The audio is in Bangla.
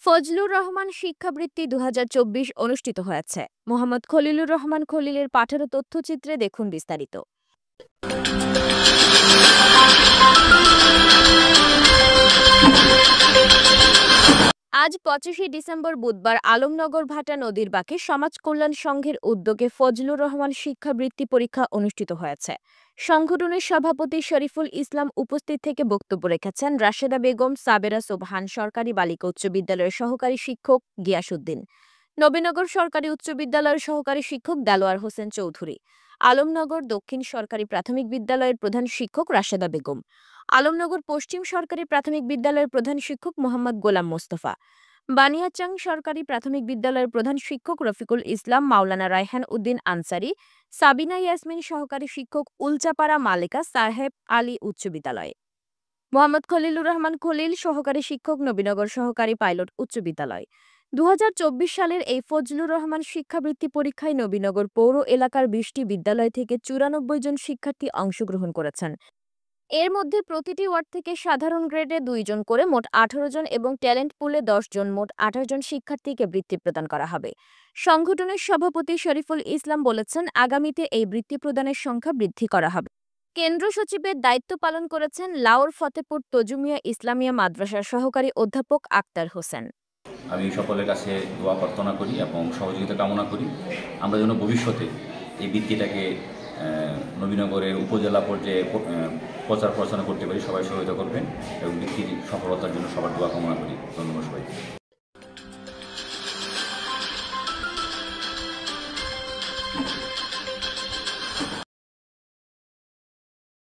ফজলুর রহমান শিক্ষাবৃত্তি ২০২৪ অনুষ্ঠিত হয়েছে। মোহাম্মদ খলিলুর রহমান খলিলের পাঠানো তথ্যচিত্রে দেখুন বিস্তারিত। আজ ২৫শে ডিসেম্বর বুধবার আলমনগর ভাটা নদীর বাঁকে সমাজ কল্যাণ সংঘের উদ্যোগে ফজলুর রহমান শিক্ষাবৃত্তি পরীক্ষা অনুষ্ঠিত হয়েছে। সংগঠনের সভাপতি শরীফুল ইসলাম উপস্থিত থেকে বক্তব্য রেখেছেন রাশেদা বেগম, সাবেরা সোবহান সরকারি বালিকা উচ্চ বিদ্যালয়ের সহকারী শিক্ষক গিয়াসউদ্দিন, নবীনগর সরকারি উচ্চ বিদ্যালয়ের সহকারী শিক্ষক দেলোয়ার হোসেন চৌধুরী, আলমনগর দক্ষিণ সরকারি প্রাথমিক বিদ্যালয়ের প্রধান শিক্ষক রাশেদা বেগম, আলমনগর পশ্চিম সরকারি প্রাথমিক বিদ্যালয়ের প্রধান শিক্ষক মোহাম্মদ গোলাম মোস্তফা, বানিয়াচাং সরকারি প্রাথমিক বিদ্যালয়ের প্রধান শিক্ষক রফিকুল ইসলাম, মাওলানা রায়হান উদ্দিন আনসারি, সাবিনা ইয়াসমিন সহকারী শিক্ষক, উলচাপাড়া মালিকা সাহেব আলী উচ্চ বিদ্যালয়, মোহাম্মদ খলিলুর রহমান খলিল সহকারী শিক্ষক, নবীনগর সহকারী পাইলট উচ্চ বিদ্যালয়। ২০২৪ সালের এই ফজলুর রহমান শিক্ষাবৃত্তি পরীক্ষায় নবীনগর পৌর এলাকার ২০টি বিদ্যালয় থেকে ৯৪ জন শিক্ষার্থী অংশগ্রহণ করেছেন। এর মধ্যে প্রতিটি ওয়ার্ড থেকে সাধারণ গ্রেডে ২ জন করে মোট ১৮ জন এবং ট্যালেন্ট পুলে ১০ জন, মোট ২৮ জন শিক্ষার্থীকে বৃত্তি প্রদান করা হবে। সংগঠনের সভাপতি শরীফুল ইসলাম বলেছেন, আগামীতে এই বৃত্তি প্রদানের সংখ্যা বৃদ্ধি করা হবে। কেন্দ্র সচিবের দায়িত্ব পালন করেছেন লাউর ফতেপুর তজুমিয়া ইসলামিয়া মাদ্রাসার সহকারী অধ্যাপক আক্তার হোসেন। আমি সকলের কাছে দোয়া প্রার্থনা করি এবং সহযোগিতা কামনা করি। আমরা যেন ভবিষ্যতে এই বৃত্তিটাকে নবীনগরের উপজেলা পর্যায়ে প্রচার প্রচারণা করতে পারি। সবাই সহযোগিতা করবেন এবং বৃত্তির সফলতার জন্য সবার দোয়া কামনা করি। ধন্যবাদ সবাই।